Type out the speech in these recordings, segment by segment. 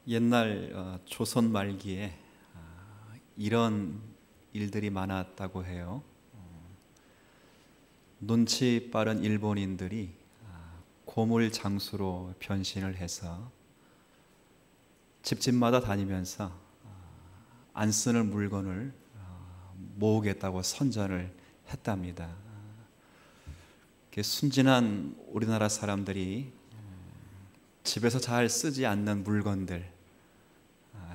옛날 조선 말기에 이런 일들이 많았다고 해요. 눈치 빠른 일본인들이 고물 장수로 변신을 해서 집집마다 다니면서 안 쓰는 물건을 모으겠다고 선전을 했답니다. 순진한 우리나라 사람들이 집에서 잘 쓰지 않는 물건들,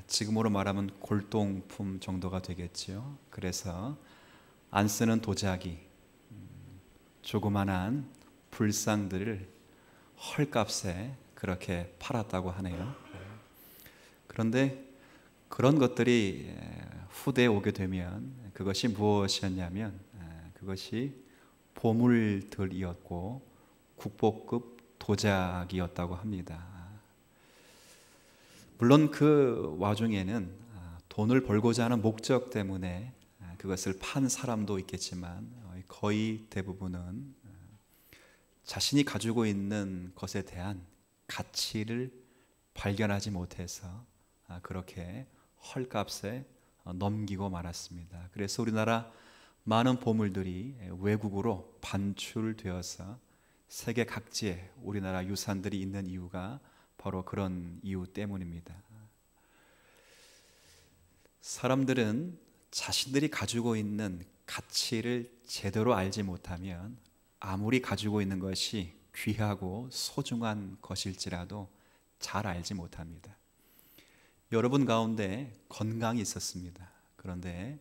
지금으로 말하면 골동품 정도가 되겠죠. 그래서 안 쓰는 도자기, 조그만한 불상들을 헐값에 그렇게 팔았다고 하네요. 그런데 그런 것들이 후대에 오게 되면 그것이 무엇이었냐면 그것이 보물들이었고 국보급 도자기였다고 합니다. 물론 그 와중에는 돈을 벌고자 하는 목적 때문에 그것을 판 사람도 있겠지만 거의 대부분은 자신이 가지고 있는 것에 대한 가치를 발견하지 못해서 그렇게 헐값에 넘기고 말았습니다. 그래서 우리나라 많은 보물들이 외국으로 반출되어서 세계 각지에 우리나라 유산들이 있는 이유가 바로 그런 이유 때문입니다. 사람들은 자신들이 가지고 있는 가치를 제대로 알지 못하면 아무리 가지고 있는 것이 귀하고 소중한 것일지라도 잘 알지 못합니다. 여러분 가운데 건강이 있었습니다. 그런데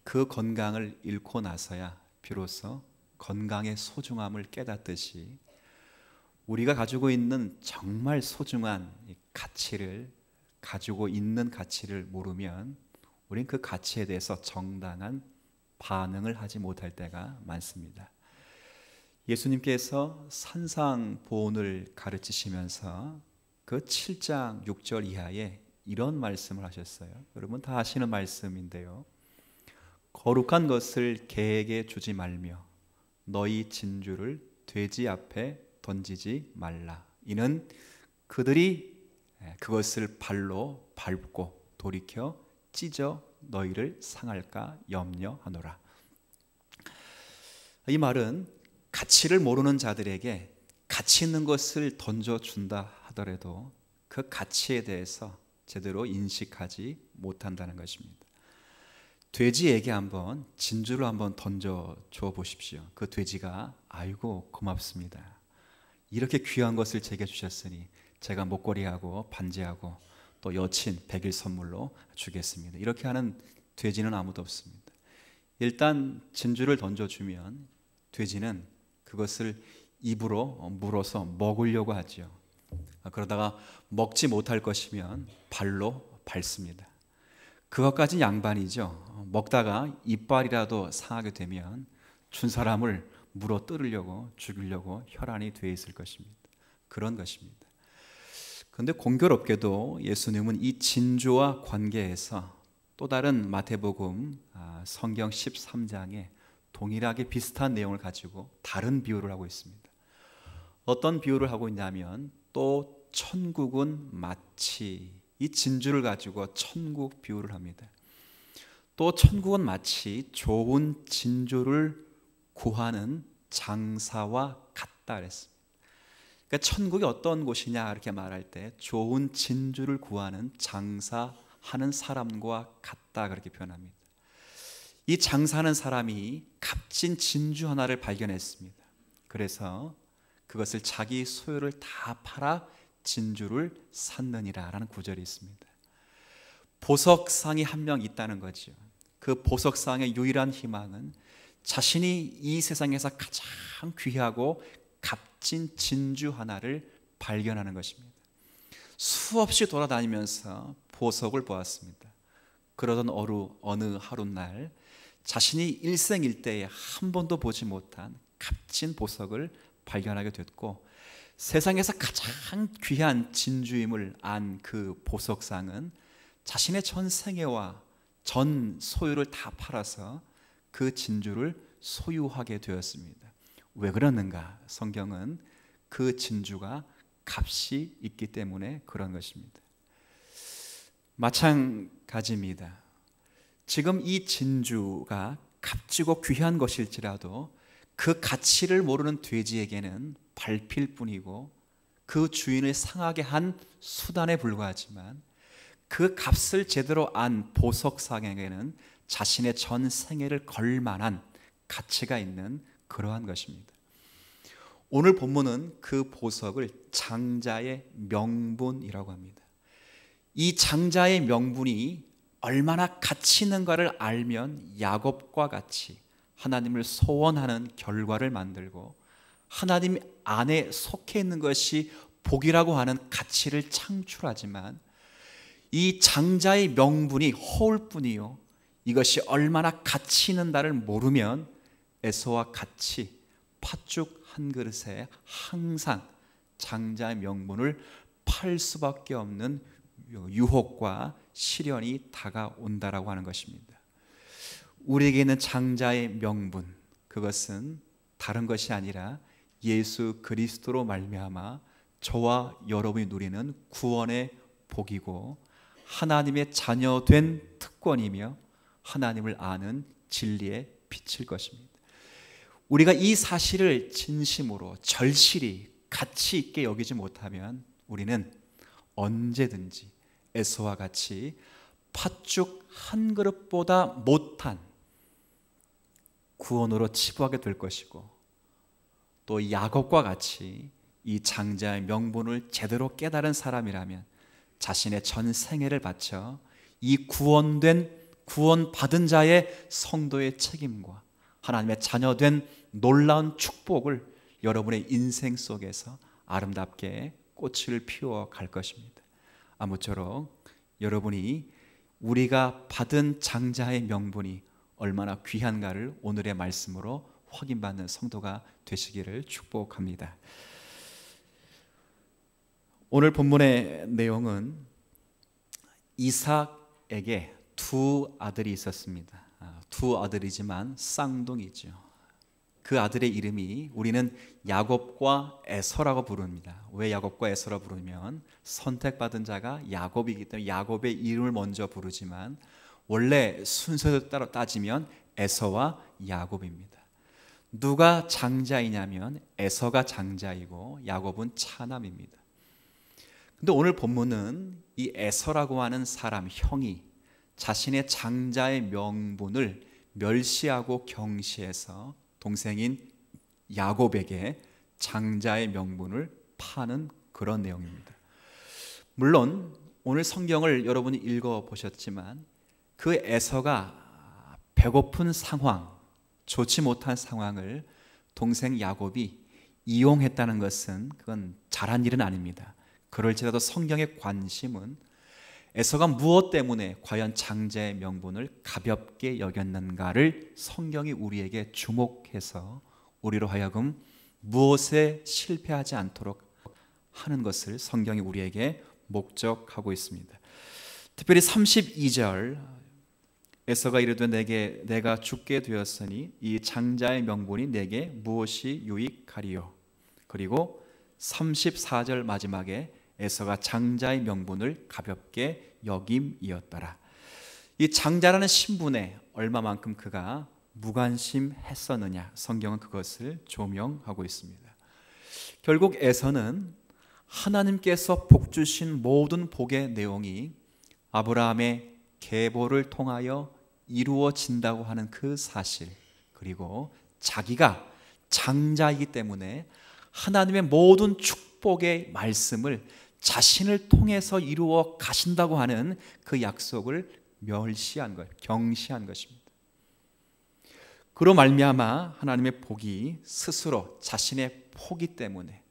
그 건강을 잃고 나서야 비로소 건강의 소중함을 깨닫듯이 우리가 가지고 있는 정말 소중한 가치를 가지고 있는 가치를 모르면 우린 그 가치에 대해서 정당한 반응을 하지 못할 때가 많습니다. 예수님께서 산상보온을 가르치시면서 그 7장 6절 이하에 이런 말씀을 하셨어요. 여러분 다 아시는 말씀인데요. 거룩한 것을 개에게 주지 말며 너희 진주를 돼지 앞에 던지지 말라. 이는 그들이 그것을 발로 밟고 돌이켜 찢어 너희를 상할까 염려하노라. 이 말은 가치를 모르는 자들에게 가치 있는 것을 던져준다 하더라도 그 가치에 대해서 제대로 인식하지 못한다는 것입니다. 돼지에게 한번 진주를 한번 던져줘 보십시오. 그 돼지가 아이고 고맙습니다. 이렇게 귀한 것을 제게 주셨으니 제가 목걸이하고 반지하고 또 여친 100일 선물로 주겠습니다. 이렇게 하는 돼지는 아무도 없습니다. 일단 진주를 던져주면 돼지는 그것을 입으로 물어서 먹으려고 하죠. 그러다가 먹지 못할 것이면 발로 밟습니다. 그것까지 양반이죠. 먹다가 이빨이라도 상하게 되면 준 사람을 물어 뜯으려고 죽이려고 혈안이 돼 있을 것입니다. 그런 것입니다. 그런데 공교롭게도 예수님은 이 진주와 관계해서 또 다른 마태복음 성경 13장에 동일하게 비슷한 내용을 가지고 다른 비유를 하고 있습니다. 어떤 비유를 하고 있냐면 또 천국은 마치 이 진주를 가지고 천국 비유를 합니다. 또 천국은 마치 좋은 진주를 구하는 장사와 같다 그랬습니다. 그러니까 천국이 어떤 곳이냐 이렇게 말할 때 좋은 진주를 구하는 장사하는 사람과 같다 그렇게 표현합니다. 이 장사하는 사람이 값진 진주 하나를 발견했습니다. 그래서 그것을 자기 소유를 다 팔아 진주를 샀느니라 라는 구절이 있습니다. 보석상이 한 명 있다는 거죠. 그 보석상의 유일한 희망은 자신이 이 세상에서 가장 귀하고 값진 진주 하나를 발견하는 것입니다. 수없이 돌아다니면서 보석을 보았습니다. 그러던 어느 하룻날 자신이 일생일대에 한 번도 보지 못한 값진 보석을 발견하게 됐고 세상에서 가장 귀한 진주임을 안 그 보석상은 자신의 전 생애와 전 소유를 다 팔아서 그 진주를 소유하게 되었습니다. 왜 그러는가? 성경은 그 진주가 값이 있기 때문에 그런 것입니다. 마찬가지입니다. 지금 이 진주가 값지고 귀한 것일지라도 그 가치를 모르는 돼지에게는 밟힐 뿐이고 그 주인을 상하게 한 수단에 불과하지만 그 값을 제대로 안 보석상에게는 자신의 전 생애를 걸 만한 가치가 있는 그러한 것입니다. 오늘 본문은 그 보석을 장자의 명분이라고 합니다. 이 장자의 명분이 얼마나 가치 있는가를 알면 야곱과 같이 하나님을 소원하는 결과를 만들고 하나님 안에 속해 있는 것이 복이라고 하는 가치를 창출하지만 이 장자의 명분이 허울 뿐이요 이것이 얼마나 가치 있는가를 모르면 에서와 같이 팥죽 한 그릇에 항상 장자의 명분을 팔 수밖에 없는 유혹과 시련이 다가온다라고 하는 것입니다. 우리에게 있는 장자의 명분, 그것은 다른 것이 아니라 예수 그리스도로 말미암아 저와 여러분이 누리는 구원의 복이고 하나님의 자녀된 특권이며 하나님을 아는 진리의 빛일 것입니다. 우리가 이 사실을 진심으로 절실히 가치 있게 여기지 못하면 우리는 언제든지 에서와 같이 팥죽 한 그릇보다 못한 구원으로 치부하게 될 것이고 또 야곱과 같이 이 장자의 명분을 제대로 깨달은 사람이라면 자신의 전 생애를 바쳐 이 구원받은 자의 성도의 책임과 하나님의 자녀된 놀라운 축복을 여러분의 인생 속에서 아름답게 꽃을 피워 갈 것입니다. 아무쪼록 여러분이 우리가 받은 장자의 명분이 얼마나 귀한가를 오늘의 말씀으로 확인받는 성도가 되시기를 축복합니다. 오늘 본문의 내용은 이삭에게 두 아들이 있었습니다. 두 아들이지만 쌍둥이죠. 그 아들의 이름이 우리는 야곱과 에서라고 부릅니다. 왜 야곱과 에서라 부르면 선택받은 자가 야곱이기 때문에 야곱의 이름을 먼저 부르지만 원래 순서에 따라 따지면 에서와 야곱입니다. 누가 장자이냐면 에서가 장자이고 야곱은 차남입니다. 근데 오늘 본문은 이 에서라고 하는 사람 형이 자신의 장자의 명분을 멸시하고 경시해서 동생인 야곱에게 장자의 명분을 파는 그런 내용입니다. 물론 오늘 성경을 여러분이 읽어보셨지만 그 에서가 배고픈 상황, 좋지 못한 상황을 동생 야곱이 이용했다는 것은 그건 잘한 일은 아닙니다. 그럴지라도 성경의 관심은 에서가 무엇 때문에 과연 장자의 명분을 가볍게 여겼는가를 성경이 우리에게 주목해서 우리로 하여금 무엇에 실패하지 않도록 하는 것을 성경이 우리에게 목적하고 있습니다. 특별히 32절 에서가 이르되 내가 죽게 되었으니 이 장자의 명분이 내게 무엇이 유익하리요. 그리고 34절 마지막에 에서가 장자의 명분을 가볍게 여김이었더라. 이 장자라는 신분에 얼마만큼 그가 무관심했었느냐, 성경은 그것을 조명하고 있습니다. 결국 에서는 하나님께서 복 주신 모든 복의 내용이 아브라함의 계보를 통하여 이루어진다고 하는 그 사실, 그리고 자기가 장자이기 때문에 하나님의 모든 축복의 말씀을 자신을 통해서 이루어 가신다고 하는 그 약속을 멸시한 것, 경시한 것입니다. 그로 말미암아 하나님의 복이 스스로 자신의 포기 때문에,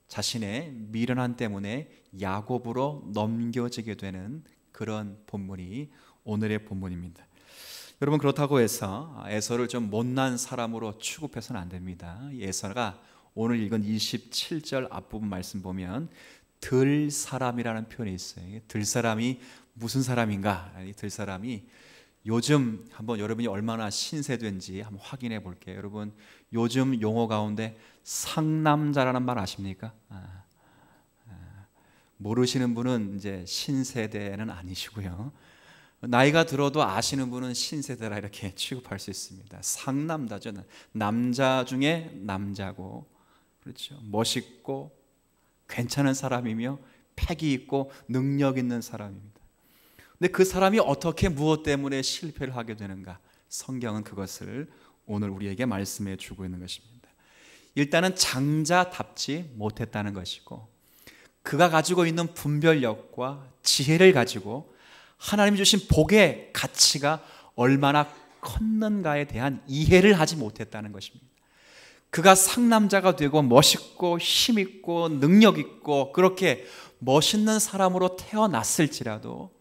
자신의 미련함 때문에 야곱으로 넘겨지게 되는 그런 본문이 오늘의 본문입니다. 여러분, 그렇다고 해서 에서를 좀 못난 사람으로 취급해서는 안 됩니다. 에서가 오늘 읽은 27절 앞부분 말씀 보면 들 사람이라는 표현이 있어요. 들 사람이 무슨 사람인가? 이 들 사람이 요즘 한번 여러분이 얼마나 신세된지 한번 확인해 볼게요. 여러분, 요즘 용어 가운데 상남자라는 말 아십니까? 모르시는 분은 이제 신세대는 아니시고요. 나이가 들어도 아시는 분은 신세대라 이렇게 취급할 수 있습니다. 상남자죠. 남자 중에 남자고, 그렇죠. 멋있고 괜찮은 사람이며 패기 있고 능력 있는 사람입니다. 근데 그 사람이 어떻게 무엇 때문에 실패를 하게 되는가? 성경은 그것을 오늘 우리에게 말씀해 주고 있는 것입니다. 일단은 장자답지 못했다는 것이고, 그가 가지고 있는 분별력과 지혜를 가지고 하나님이 주신 복의 가치가 얼마나 컸는가에 대한 이해를 하지 못했다는 것입니다. 그가 상남자가 되고 멋있고 힘있고 능력있고 그렇게 멋있는 사람으로 태어났을지라도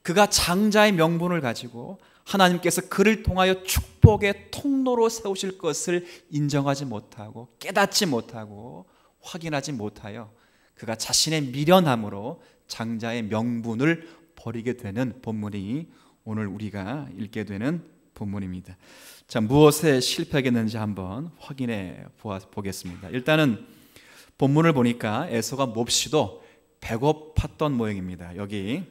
그가 장자의 명분을 가지고 하나님께서 그를 통하여 축복의 통로로 세우실 것을 인정하지 못하고 깨닫지 못하고 확인하지 못하여 그가 자신의 미련함으로 장자의 명분을 버리게 되는 본문이 오늘 우리가 읽게 되는 본문입니다. 자, 무엇에 실패하겠는지 한번 확인해 보겠습니다. 일단은 본문을 보니까 에서가 몹시도 배고팠던 모양입니다. 여기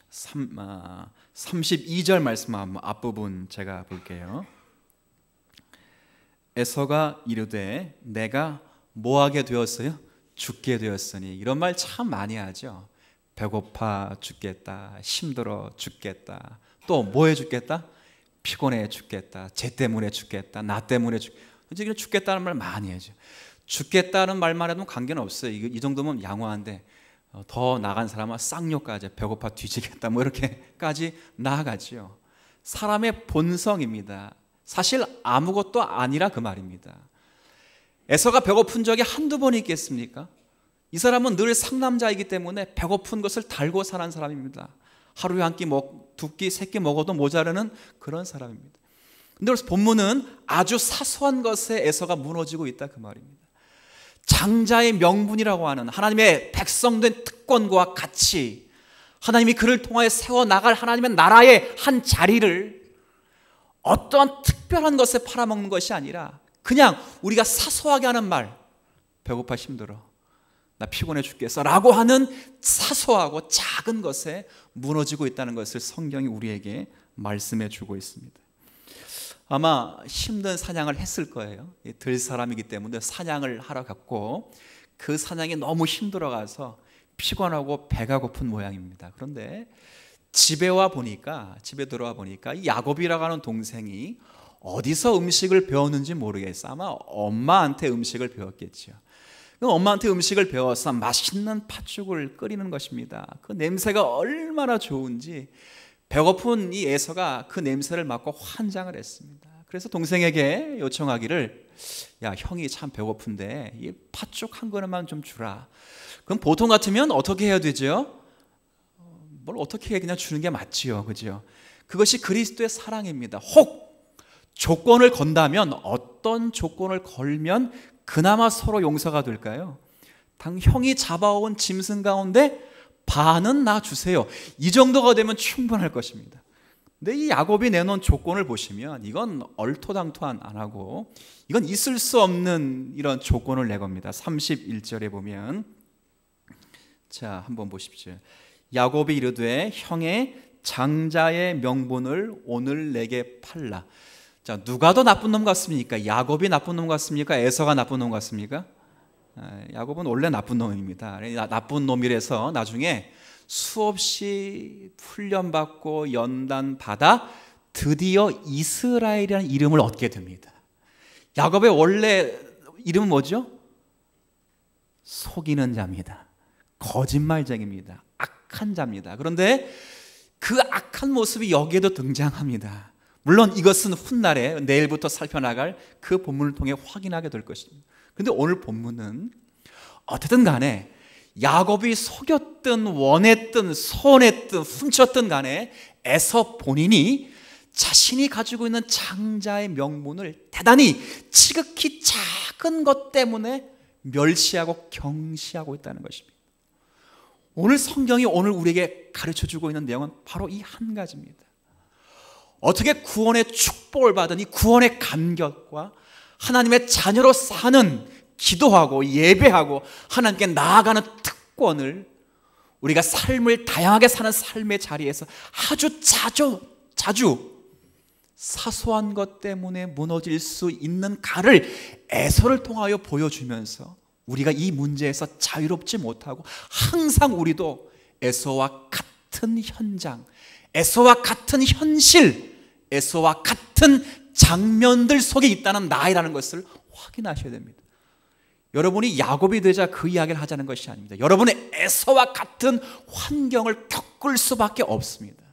32절 말씀 앞부분 제가 볼게요. 에서가 이르되 내가 뭐하게 되었어요? 죽게 되었으니. 이런 말 참 많이 하죠. 배고파 죽겠다, 힘들어 죽겠다, 또 뭐해 죽겠다? 피곤해 죽겠다, 쟤 때문에 죽겠다, 나 때문에 죽겠다는 말 많이 하죠. 죽겠다는 말만 해도 관계는 없어요. 이 정도면 양호한데 더 나간 사람은 쌍욕까지 배고파 뒤지겠다 뭐 이렇게까지 나아가죠. 사람의 본성입니다. 사실 아무것도 아니라 그 말입니다. 에서가 배고픈 적이 한두 번이 있겠습니까? 이 사람은 늘 상남자이기 때문에 배고픈 것을 달고 사는 사람입니다. 하루에 한 끼, 두 끼, 세 끼 먹어도 모자라는 그런 사람입니다. 근데 그래서 본문은 아주 사소한 것에 에서가 무너지고 있다 그 말입니다. 장자의 명분이라고 하는 하나님의 백성된 특권과 가치, 하나님이 그를 통하여 세워나갈 하나님의 나라의 한 자리를 어떠한 특별한 것에 팔아먹는 것이 아니라 그냥 우리가 사소하게 하는 말, 배고파 힘들어, 나 피곤해 죽겠어 라고 하는 사소하고 작은 것에 무너지고 있다는 것을 성경이 우리에게 말씀해 주고 있습니다. 아마 힘든 사냥을 했을 거예요. 들 사람이기 때문에 사냥을 하러 갔고 그 사냥이 너무 힘들어가서 피곤하고 배가 고픈 모양입니다. 그런데 집에 들어와 보니까 이 야곱이라고 하는 동생이 어디서 음식을 배웠는지 모르겠어요. 아마 엄마한테 음식을 배웠겠죠. 엄마한테 음식을 배워서 맛있는 팥죽을 끓이는 것입니다. 그 냄새가 얼마나 좋은지 배고픈 이 에서가 그 냄새를 맡고 환장을 했습니다. 그래서 동생에게 요청하기를, 야, 형이 참 배고픈데 이 팥죽 한 그릇만 좀 주라. 그럼 보통 같으면 어떻게 해야 되죠? 뭘 어떻게 해, 그냥 주는 게 맞지요, 그죠? 그것이 그리스도의 사랑입니다. 혹 조건을 건다면 어떤 조건을 걸면 그나마 서로 용서가 될까요? 당 형이 잡아온 짐승 가운데 반은 나 주세요. 이 정도가 되면 충분할 것입니다. 근데 이 야곱이 내놓은 조건을 보시면 이건 얼토당토 안 하고 이건 있을 수 없는 이런 조건을 내겁니다. 31절에 보면, 자, 한번 보십시오. 야곱이 이르되 형의 장자의 명분을 오늘 내게 팔라. 자, 누가 더 나쁜 놈 같습니까? 야곱이 나쁜 놈 같습니까? 에서가 나쁜 놈 같습니까? 야곱은 원래 나쁜 놈입니다. 나쁜 놈이라서 나중에 수없이 훈련받고 연단받아 드디어 이스라엘이라는 이름을 얻게 됩니다. 야곱의 원래 이름은 뭐죠? 속이는 자입니다. 거짓말쟁입니다. 악한 자입니다. 그런데 그 악한 모습이 여기에도 등장합니다. 물론 이것은 훗날에 내일부터 살펴나갈 그 본문을 통해 확인하게 될 것입니다. 그런데 오늘 본문은 어쨌든 간에 야곱이 속였든 원했든 손했든 훔쳤든 간에 에서 본인이 자신이 가지고 있는 장자의 명분을 대단히 지극히 작은 것 때문에 멸시하고 경시하고 있다는 것입니다. 오늘 성경이 오늘 우리에게 가르쳐주고 있는 내용은 바로 이 한 가지입니다. 어떻게 구원의 축복을 받은 이 구원의 감격과 하나님의 자녀로 사는, 기도하고 예배하고 하나님께 나아가는 특권을 우리가 삶을 다양하게 사는 삶의 자리에서 아주 자주 사소한 것 때문에 무너질 수 있는 가를 에서를 통하여 보여주면서 우리가 이 문제에서 자유롭지 못하고 항상 우리도 에서와 같은 현장, 에서와 같은 현실, 에서와 같은 장면들 속에 있다는 나이라는 것을 확인하셔야 됩니다. 여러분이 야곱이 되자 그 이야기를 하자는 것이 아닙니다. 여러분의 에서와 같은 환경을 겪을 수밖에 없습니다.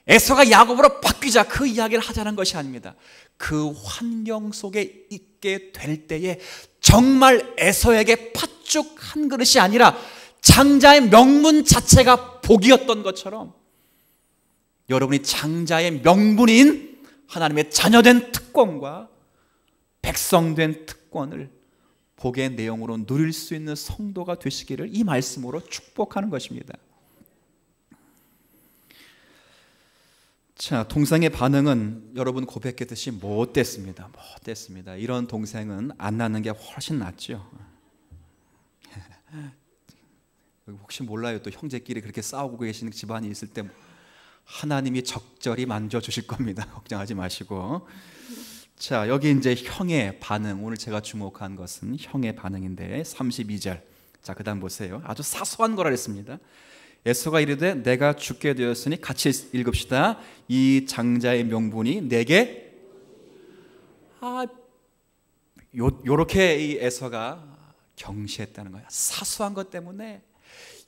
에서가 야곱으로 바뀌자 그 이야기를 하자는 것이 아닙니다. 그 환경 속에 있게 될 때에 정말 에서에게 팥죽 한 그릇이 아니라 장자의 명분 자체가 복이었던 것처럼 여러분이 장자의 명분인 하나님의 자녀된 특권과 백성된 특권을 복의 내용으로 누릴 수 있는 성도가 되시기를 이 말씀으로 축복하는 것입니다. 자, 동생의 반응은 여러분 고백했듯이 못됐습니다. 이런 동생은 안 낳는 게 훨씬 낫죠. 혹시 몰라요. 또 형제끼리 그렇게 싸우고 계시는 집안이 있을 때 하나님이 적절히 만져주실 겁니다. 걱정하지 마시고. 자, 여기 이제 형의 반응, 오늘 제가 주목한 것은 형의 반응인데 32절. 자, 그 다음 보세요. 아주 사소한 거라 했습니다. 에서가 이르되 내가 죽게 되었으니 같이 읽읍시다. 이 장자의 명분이 내게 요렇게 이 에서가 경시했다는 거야. 사소한 것 때문에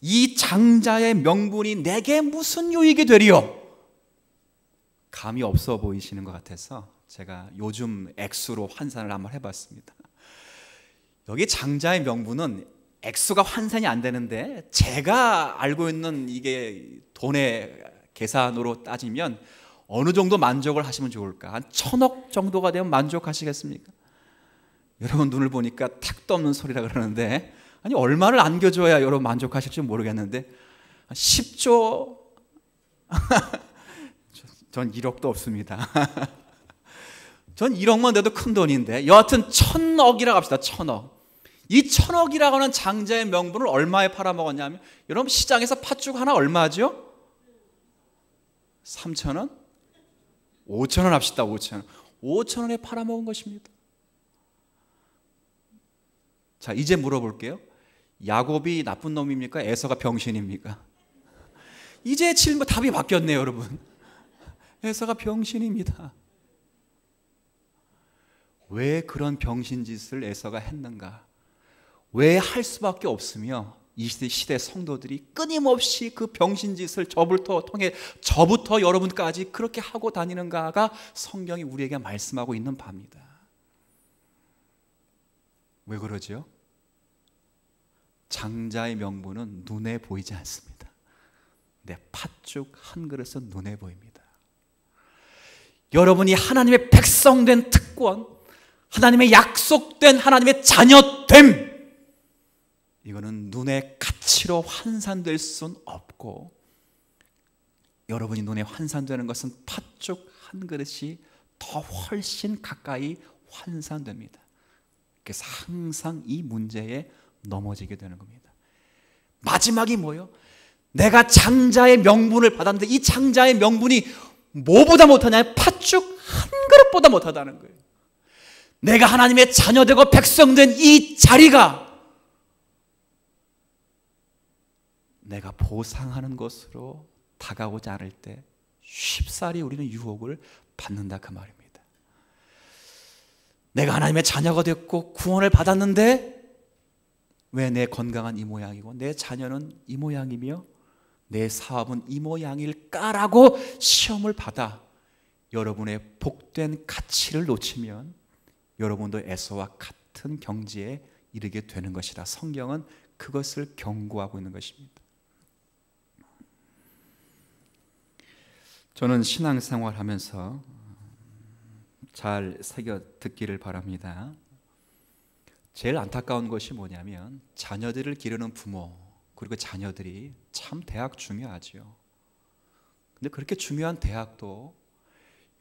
이 장자의 명분이 내게 무슨 유익이 되리요? 감이 없어 보이시는 것 같아서 제가 요즘 액수로 환산을 한번 해봤습니다. 여기 장자의 명분은 액수가 환산이 안 되는데 제가 알고 있는 이게 돈의 계산으로 따지면 어느 정도 만족을 하시면 좋을까? 한 1000억 정도가 되면 만족하시겠습니까? 여러분 눈을 보니까 택도 없는 소리라 그러는데 아니 얼마를 안겨줘야 여러분 만족하실지 모르겠는데 10조 전 1억도 없습니다. 전 1억만 돼도 큰 돈인데 여하튼 1000억이라고 합시다. 1000억. 이 1000억이라고 하는 장자의 명분을 얼마에 팔아먹었냐면 여러분 시장에서 팥죽 하나 얼마죠? 3,000원? 5,000원 합시다. 5,000원. 5,000원에 팔아먹은 것입니다. 자, 이제 물어볼게요. 야곱이 나쁜 놈입니까? 에서가 병신입니까? 이제 질문 답이 바뀌었네요, 여러분. 에서가 병신입니다. 왜 그런 병신짓을 에서가 했는가? 왜 할 수밖에 없으며 이 시대 성도들이 끊임없이 그 병신짓을 저부터 여러분까지 그렇게 하고 다니는가가 성경이 우리에게 말씀하고 있는 바입니다. 왜 그러죠? 장자의 명분은 눈에 보이지 않습니다. 내 팥죽 한 그릇은 눈에 보입니다. 여러분이 하나님의 백성된 특권, 하나님의 약속된 하나님의 자녀됨, 이거는 눈의 가치로 환산될 수는 없고 여러분이 눈에 환산되는 것은 팥죽 한 그릇이 더 훨씬 가까이 환산됩니다. 그래서 항상 이 문제에 넘어지게 되는 겁니다. 마지막이 뭐예요? 내가 장자의 명분을 받았는데 이 장자의 명분이 뭐보다 못하냐? 팥죽 한 그릇보다 못하다는 거예요. 내가 하나님의 자녀되고 백성된 이 자리가 내가 보상하는 것으로 다가오지 않을 때 쉽사리 우리는 유혹을 받는다 그 말입니다. 내가 하나님의 자녀가 됐고 구원을 받았는데 왜 내 건강은 이 모양이고 내 자녀는 이 모양이며 내 사업은 이 모양일까라고 시험을 받아 여러분의 복된 가치를 놓치면 여러분도 에서와 같은 경지에 이르게 되는 것이다. 성경은 그것을 경고하고 있는 것입니다. 저는 신앙생활 하면서 잘 새겨 듣기를 바랍니다. 제일 안타까운 것이 뭐냐면 자녀들을 기르는 부모 그리고 자녀들이 참 대학 중요하죠. 근데 그렇게 중요한 대학도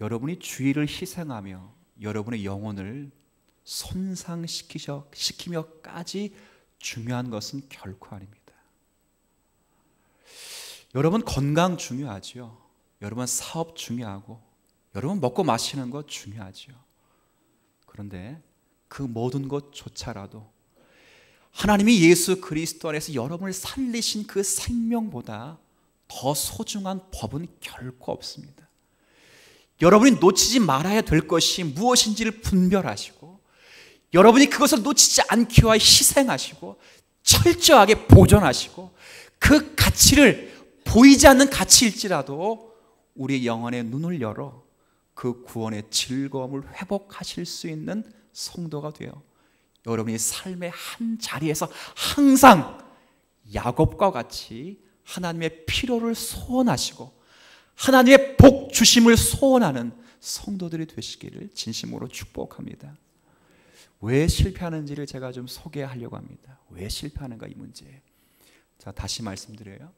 여러분이 주의를 희생하며 여러분의 영혼을 손상시키며까지 중요한 것은 결코 아닙니다. 여러분 건강 중요하죠. 여러분 사업 중요하고 여러분 먹고 마시는 것 중요하죠. 그런데 그 모든 것조차라도 하나님이 예수 그리스도 안에서 여러분을 살리신 그 생명보다 더 소중한 법은 결코 없습니다. 여러분이 놓치지 말아야 될 것이 무엇인지를 분별하시고 여러분이 그것을 놓치지 않기 위하여 희생하시고 철저하게 보존하시고 그 가치를 보이지 않는 가치일지라도 우리의 영혼의 눈을 열어 그 구원의 즐거움을 회복하실 수 있는 성도가 되어 여러분이 삶의 한 자리에서 항상 야곱과 같이 하나님의 필요를 소원하시고 하나님의 복 주심을 소원하는 성도들이 되시기를 진심으로 축복합니다. 왜 실패하는지를 제가 좀 소개하려고 합니다. 왜 실패하는가 이 문제. 자, 다시 말씀드려요.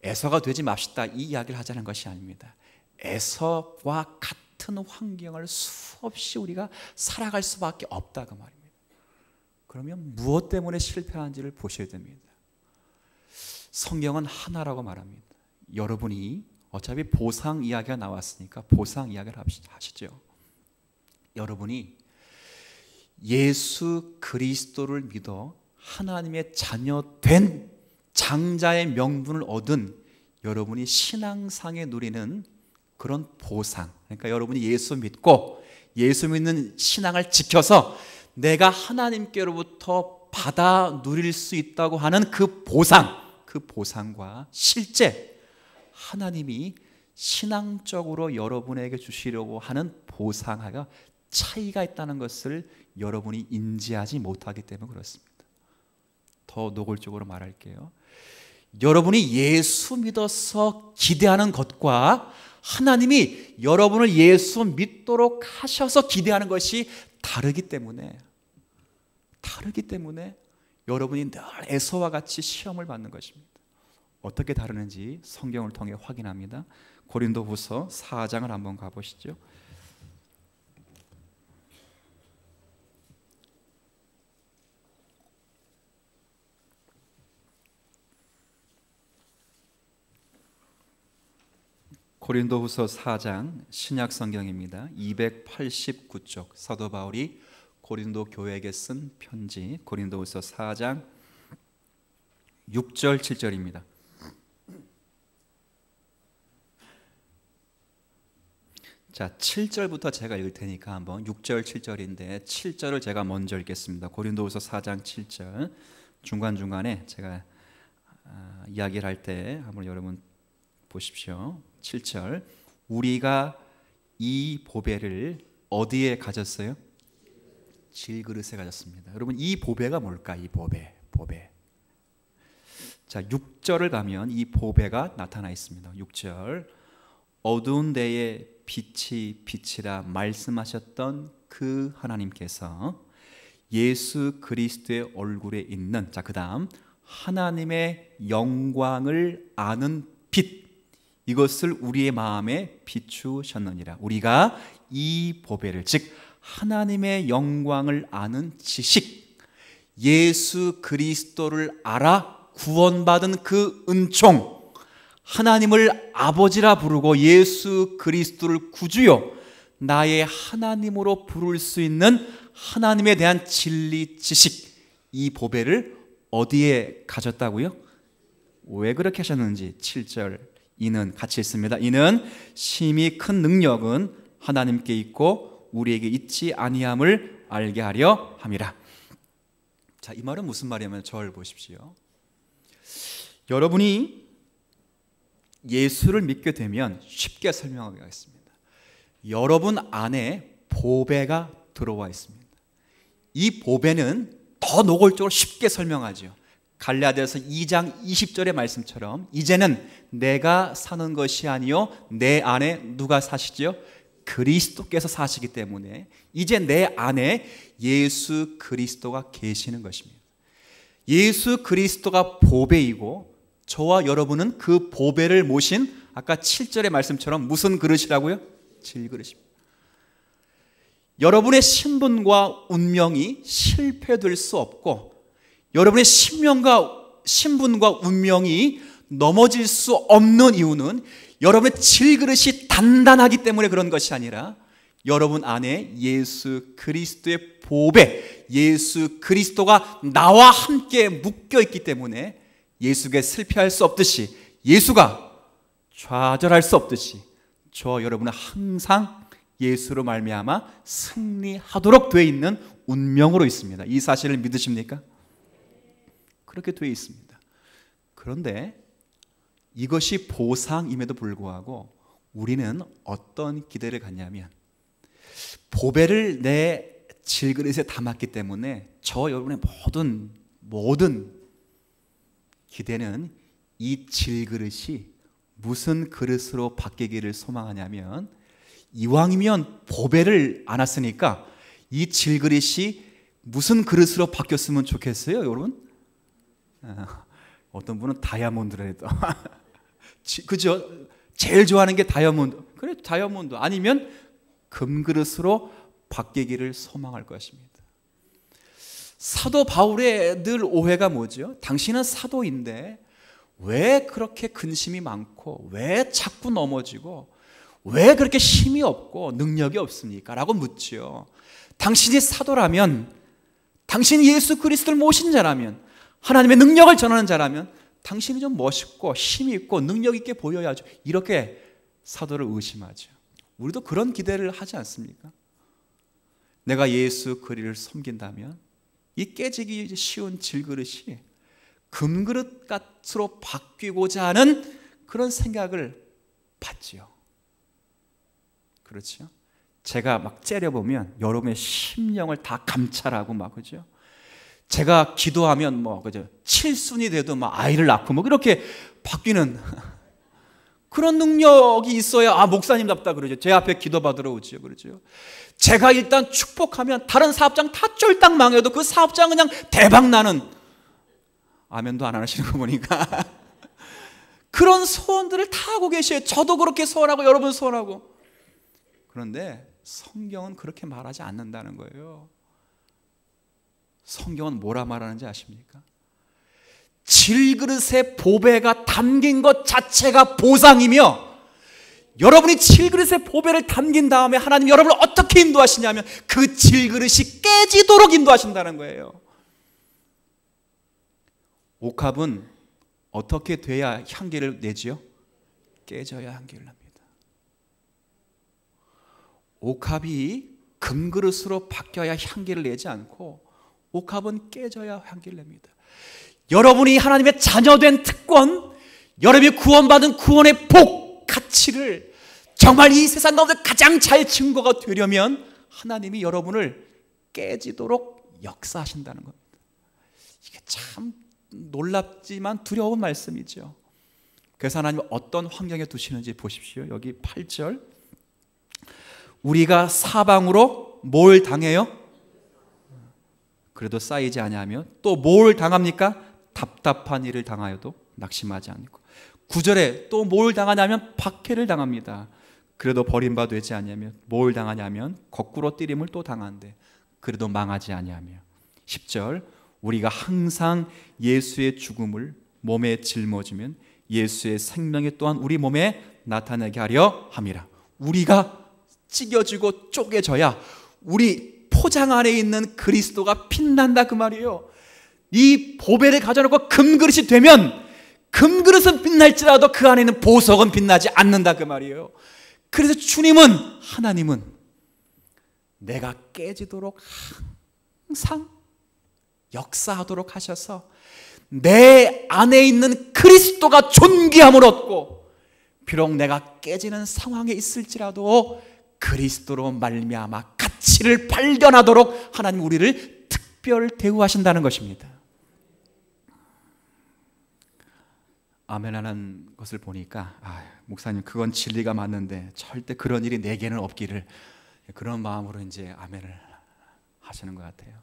에서가 되지 맙시다 이 이야기를 하자는 것이 아닙니다. 에서와 같은 환경을 수없이 우리가 살아갈 수밖에 없다 그 말입니다. 그러면 무엇 때문에 실패하는지를 보셔야 됩니다. 성경은 하나라고 말합니다. 여러분이 어차피 보상 이야기가 나왔으니까 보상 이야기를 하시죠. 여러분이 예수 그리스도를 믿어 하나님의 자녀 된 장자의 명분을 얻은 여러분이 신앙상에 누리는 그런 보상, 그러니까 여러분이 예수 믿고 예수 믿는 신앙을 지켜서 내가 하나님께로부터 받아 누릴 수 있다고 하는 그 보상, 그 보상과 실제 하나님이 신앙적으로 여러분에게 주시려고 하는 보상하고 차이가 있다는 것을 여러분이 인지하지 못하기 때문에 그렇습니다. 더 노골적으로 말할게요. 여러분이 예수 믿어서 기대하는 것과 하나님이 여러분을 예수 믿도록 하셔서 기대하는 것이 다르기 때문에 여러분이 늘 에서와 같이 시험을 받는 것입니다. 어떻게 다르는지 성경을 통해 확인합니다. 고린도후서 4장을 한번 가보시죠. 고린도후서 4장 신약 성경입니다. 289쪽 사도 바울이 고린도 교회에게 쓴 편지 고린도후서 4장 6절 7절입니다. 자, 7절부터 제가 읽을 테니까 한번 6절 7절인데 7절을 제가 먼저 읽겠습니다. 고린도후서 4장 7절 중간중간에 제가 이야기를 할 때 한번 여러분 보십시오. 7절 우리가 이 보배를 어디에 가졌어요? 질그릇에 가졌습니다. 여러분 이 보배가 뭘까? 이 보배. 자, 6절을 가면 이 보배가 나타나 있습니다. 6절 어두운 데에 빛이 빛이라 말씀하셨던 그 하나님께서 예수 그리스도의 얼굴에 있는 자, 그다음 하나님의 영광을 아는 빛 이것을 우리의 마음에 비추셨느니라. 우리가 이 보배를 즉 하나님의 영광을 아는 지식 예수 그리스도를 알아 구원받은 그 은총 하나님을 아버지라 부르고 예수 그리스도를 구주요 나의 하나님으로 부를 수 있는 하나님에 대한 진리 지식 이 보배를 어디에 가졌다고요? 왜 그렇게 하셨는지 7절 이는 같이 있습니다. 이는 심히 큰 능력은 하나님께 있고 우리에게 있지 아니함을 알게 하려 함이라. 자, 이 말은 무슨 말이냐면 저를 보십시오. 여러분이 예수를 믿게 되면 쉽게 설명하겠습니다. 여러분 안에 보배가 들어와 있습니다. 이 보배는 더 노골적으로 쉽게 설명하죠. 갈라디아서 2장 20절의 말씀처럼 이제는 내가 사는 것이 아니요 내 안에 누가 사시죠? 그리스도께서 사시기 때문에 이제 내 안에 예수 그리스도가 계시는 것입니다. 예수 그리스도가 보배이고 저와 여러분은 그 보배를 모신 아까 7절의 말씀처럼 무슨 그릇이라고요? 질그릇입니다. 여러분의 신분과 운명이 실패될 수 없고 여러분의 신분과 운명이 넘어질 수 없는 이유는 여러분의 질그릇이 단단하기 때문에 그런 것이 아니라 여러분 안에 예수 그리스도의 보배, 예수 그리스도가 나와 함께 묶여 있기 때문에 예수께 실패할 수 없듯이, 예수가 좌절할 수 없듯이 저와 여러분은 항상 예수로 말미암아 승리하도록 되어 있는 운명으로 있습니다. 이 사실을 믿으십니까? 그렇게 되어 있습니다. 그런데 이것이 보상임에도 불구하고 우리는 어떤 기대를 갖냐면, 보배를 내 질그릇에 담았기 때문에 저 여러분의 모든 기대는 이 질그릇이 무슨 그릇으로 바뀌기를 소망하냐면, 이왕이면 보배를 안았으니까 이 질그릇이 무슨 그릇으로 바뀌었으면 좋겠어요, 여러분? 어떤 분은 다이아몬드래도 그죠? 제일 좋아하는 게 다이아몬드. 그래, 다이아몬드 아니면 금그릇으로 바뀌기를 소망할 것입니다. 사도 바울의 늘 오해가 뭐죠? 당신은 사도인데 왜 그렇게 근심이 많고, 왜 자꾸 넘어지고, 왜 그렇게 힘이 없고 능력이 없습니까? 라고 묻죠. 당신이 사도라면, 당신이 예수 그리스도를 모신 자라면, 하나님의 능력을 전하는 자라면 당신이 좀 멋있고 힘이 있고 능력 있게 보여야죠. 이렇게 사도를 의심하죠. 우리도 그런 기대를 하지 않습니까? 내가 예수 그리스도를 섬긴다면 이 깨지기 쉬운 질그릇이 금그릇 값으로 바뀌고자 하는 그런 생각을 받지요. 그렇죠? 제가 막 째려보면 여러분의 심령을 다 감찰하고 막, 그죠? 제가 기도하면 그죠? 칠순이 돼도 아이를 낳고 그렇게 바뀌는 그런 능력이 있어야 목사님답다 그러죠. 제 앞에 기도받으러 오지요. 그러죠. 제가 일단 축복하면 다른 사업장 다 쫄딱 망해도 그 사업장 그냥 대박 나는, 아멘도 안 하시는 거 보니까 그런 소원들을 다 하고 계셔요. 저도 그렇게 소원하고 여러분 소원하고. 그런데 성경은 그렇게 말하지 않는다는 거예요. 성경은 뭐라 말하는지 아십니까? 질그릇에 보배가 담긴 것 자체가 보상이며, 여러분이 질그릇에 보배를 담긴 다음에 하나님 여러분을 어떻게 인도하시냐면 그 질그릇이 깨지도록 인도하신다는 거예요. 옥합은 어떻게 돼야 향기를 내지요? 깨져야 향기를 납니다. 옥합이 금그릇으로 바뀌어야 향기를 내지 않고 옥합은 깨져야 향기를 냅니다. 여러분이 하나님의 자녀된 특권, 여러분이 구원받은 구원의 복, 가치를 정말 이 세상 가운데 가장 잘 증거가 되려면 하나님이 여러분을 깨지도록 역사하신다는 겁니다. 이게 참 놀랍지만 두려운 말씀이죠. 그래서 하나님은 어떤 환경에 두시는지 보십시오. 여기 8절, 우리가 사방으로 뭘 당해요? 그래도 쌓이지 아니하며 또 뭘 당합니까? 답답한 일을 당하여도 낙심하지 않고. 9절에 또 뭘 당하냐면 박해를 당합니다. 그래도 버림받아 되지 아니하며 뭘 당하냐면 거꾸로 뛰림을 또 당하는데 그래도 망하지 아니하며. 10절, 우리가 항상 예수의 죽음을 몸에 짊어지면 예수의 생명이 또한 우리 몸에 나타나게 하려 함이라. 우리가 찢겨지고 쪼개져야 우리 포장 안에 있는 그리스도가 빛난다 그 말이에요. 이 보배를 가져놓고 금그릇이 되면 금그릇은 빛날지라도 그 안에 있는 보석은 빛나지 않는다 그 말이에요. 그래서 하나님은 내가 깨지도록 항상 역사하도록 하셔서 내 안에 있는 그리스도가 존귀함을 얻고, 비록 내가 깨지는 상황에 있을지라도 그리스도로 말미암아 가치를 발견하도록 하나님 우리를 특별 대우하신다는 것입니다. 아멘하는 것을 보니까 목사님 그건 진리가 맞는데 절대 그런 일이 내게는 없기를, 그런 마음으로 이제 아멘을 하시는 것 같아요.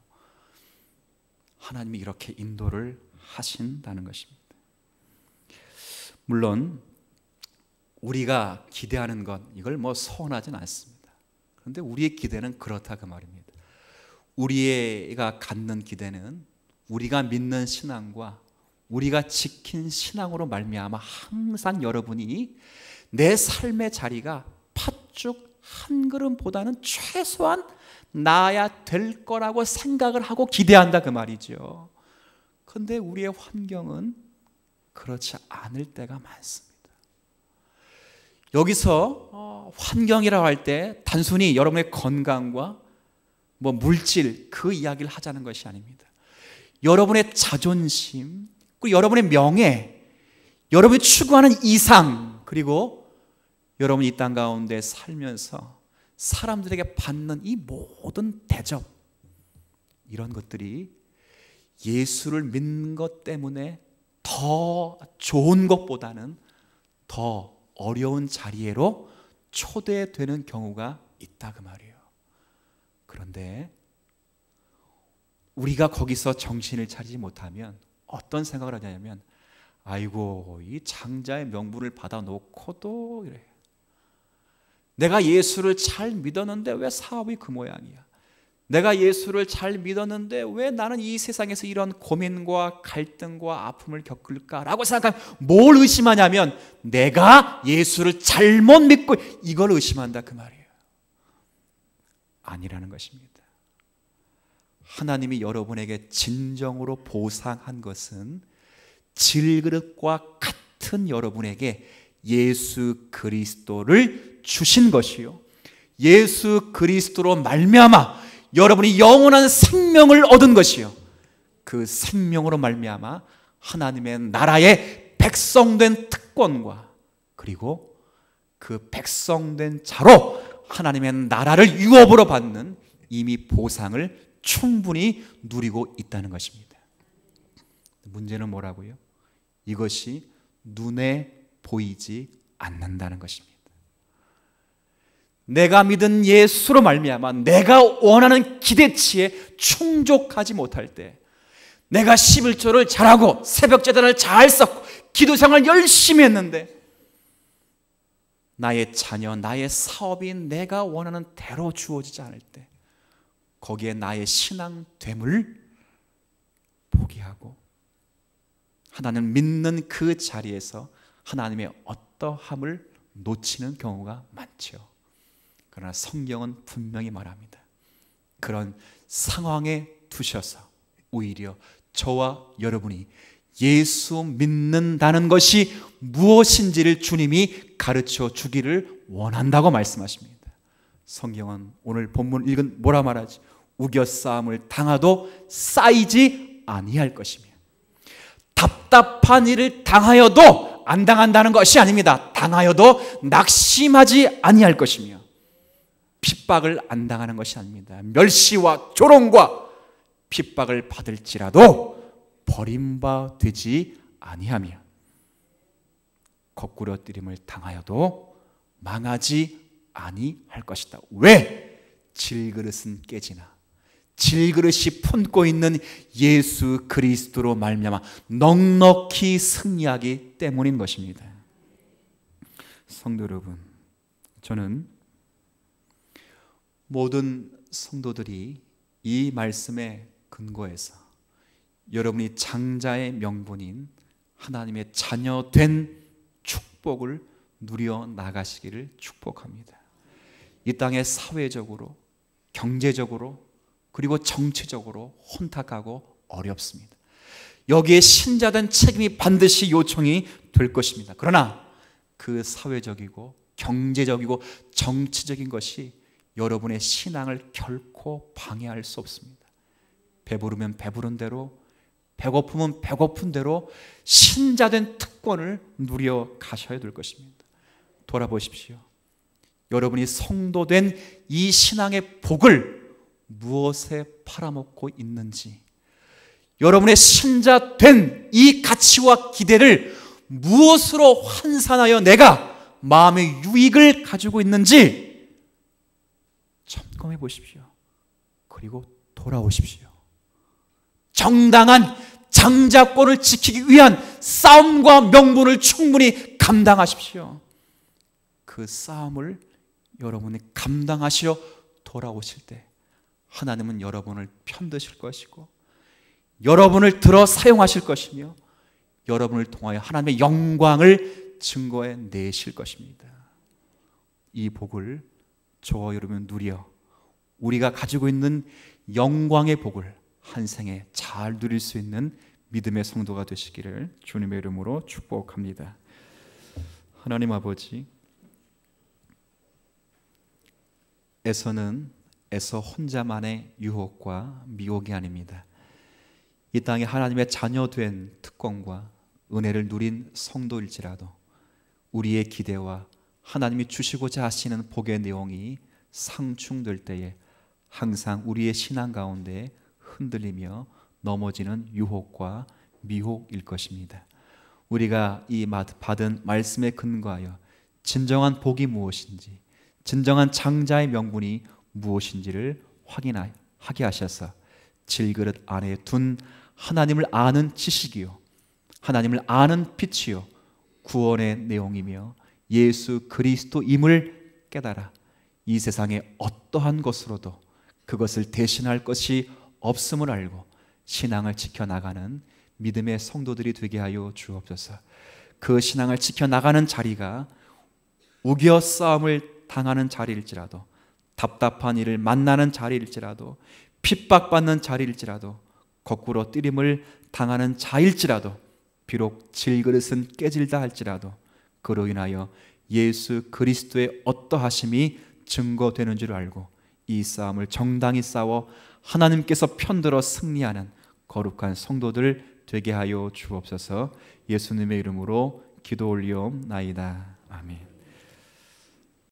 하나님이 이렇게 인도를 하신다는 것입니다. 물론 우리가 기대하는 것, 이걸 서원하진 않습니다. 그런데 우리의 기대는 그렇다 그 말입니다. 우리가 갖는 기대는 우리가 믿는 신앙과 우리가 지킨 신앙으로 말미암아 항상 여러분이 내 삶의 자리가 팥죽 한 그릇보다는 최소한 나아야 될 거라고 생각을 하고 기대한다 그 말이죠. 그런데 우리의 환경은 그렇지 않을 때가 많습니다. 여기서 환경이라고 할 때 단순히 여러분의 건강과 물질 그 이야기를 하자는 것이 아닙니다. 여러분의 자존심, 그리고 여러분의 명예, 여러분이 추구하는 이상, 그리고 여러분이 이 땅 가운데 살면서 사람들에게 받는 이 모든 대접, 이런 것들이 예수를 믿는 것 때문에 더 좋은 것보다는 더 어려운 자리로 초대되는 경우가 있다 그 말이에요. 그런데 우리가 거기서 정신을 차리지 못하면 어떤 생각을 하냐면, 아이고 이 장자의 명분을 받아놓고도 이래. 내가 예수를 잘 믿었는데 왜 사업이 그 모양이야? 내가 예수를 잘 믿었는데 왜 나는 이 세상에서 이런 고민과 갈등과 아픔을 겪을까라고 생각하면 뭘 의심하냐면 내가 예수를 잘못 믿고 이걸 의심한다 그 말이에요. 아니라는 것입니다. 하나님이 여러분에게 진정으로 보상한 것은 질그릇과 같은 여러분에게 예수 그리스도를 주신 것이요, 예수 그리스도로 말미암아 여러분이 영원한 생명을 얻은 것이요, 그 생명으로 말미암아 하나님의 나라의 백성된 특권과 그리고 그 백성된 자로 하나님의 나라를 유업으로 받는 이미 보상을 충분히 누리고 있다는 것입니다. 문제는 뭐라고요? 이것이 눈에 보이지 않는다는 것입니다. 내가 믿은 예수로 말미암아 내가 원하는 기대치에 충족하지 못할 때, 내가 11조를 잘하고 새벽 제단을 잘 썼고 기도생활을 열심히 했는데 나의 자녀, 나의 사업이 내가 원하는 대로 주어지지 않을 때, 거기에 나의 신앙됨을 포기하고 하나님 믿는 그 자리에서 하나님의 어떠함을 놓치는 경우가 많죠. 그러나 성경은 분명히 말합니다. 그런 상황에 두셔서 오히려 저와 여러분이 예수 믿는다는 것이 무엇인지를 주님이 가르쳐 주기를 원한다고 말씀하십니다. 성경은 오늘 본문 읽은 뭐라 말하지? 우겨싸움을 당하도 쌓이지 아니할 것이며, 답답한 일을 당하여도 안 당한다는 것이 아닙니다. 당하여도 낙심하지 아니할 것이며, 핍박을 안 당하는 것이 아닙니다. 멸시와 조롱과 핍박을 받을지라도 버림받지 아니하며, 거꾸러뜨림을 당하여도 망하지 아니할 것이다. 왜? 질그릇은 깨지나 질그릇이 품고 있는 예수 그리스도로 말미암아 넉넉히 승리하기 때문인 것입니다. 성도 여러분, 저는 모든 성도들이 이 말씀에 근거해서 여러분이 장자의 명분인 하나님의 자녀된 축복을 누려 나가시기를 축복합니다. 이 땅에 사회적으로, 경제적으로, 그리고 정치적으로 혼탁하고 어렵습니다. 여기에 신자된 책임이 반드시 요청이 될 것입니다. 그러나 그 사회적이고 경제적이고 정치적인 것이 여러분의 신앙을 결코 방해할 수 없습니다. 배부르면 배부른 대로, 배고프면 배고픈 대로 신자된 특권을 누려 가셔야 될 것입니다. 돌아보십시오. 여러분이 성도된 이 신앙의 복을 무엇에 팔아먹고 있는지, 여러분의 신자된 이 가치와 기대를 무엇으로 환산하여 내가 마음의 유익을 가지고 있는지 점검해 보십시오. 그리고 돌아오십시오. 정당한 장자권을 지키기 위한 싸움과 명분을 충분히 감당하십시오. 그 싸움을 여러분이 감당하시려 돌아오실 때 하나님은 여러분을 편드실 것이고 여러분을 들어 사용하실 것이며 여러분을 통하여 하나님의 영광을 증거해 내실 것입니다. 이 복을 저와 여러분 누려 우리가 가지고 있는 영광의 복을 한 생에 잘 누릴 수 있는 믿음의 성도가 되시기를 주님의 이름으로 축복합니다. 하나님 아버지, 에서는 에서 혼자만의 유혹과 미혹이 아닙니다. 이 땅에 하나님의 자녀된 특권과 은혜를 누린 성도일지라도 우리의 기대와 하나님이 주시고자 하시는 복의 내용이 상충될 때에 항상 우리의 신앙 가운데 흔들리며 넘어지는 유혹과 미혹일 것입니다. 우리가 이 받은 말씀에 근거하여 진정한 복이 무엇인지, 진정한 장자의 명분이 무엇인지를 확인하게 하셔서 질그릇 안에 둔 하나님을 아는 지식이요, 하나님을 아는 빛이요, 구원의 내용이며 예수 그리스도임을 깨달아 이 세상의 어떠한 것으로도 그것을 대신할 것이 없음을 알고 신앙을 지켜나가는 믿음의 성도들이 되게 하여 주옵소서. 그 신앙을 지켜나가는 자리가 우겨 싸움을 당하는 자리일지라도, 답답한 일을 만나는 자리일지라도, 핍박받는 자리일지라도, 거꾸로 뜨림을 당하는 자일지라도, 비록 질그릇은 깨질다 할지라도 그로 인하여 예수 그리스도의 어떠하심이 증거되는 줄 알고 이 싸움을 정당히 싸워 하나님께서 편들어 승리하는 거룩한 성도들 되게 하여 주옵소서. 예수님의 이름으로 기도 올리옵나이다. 아멘.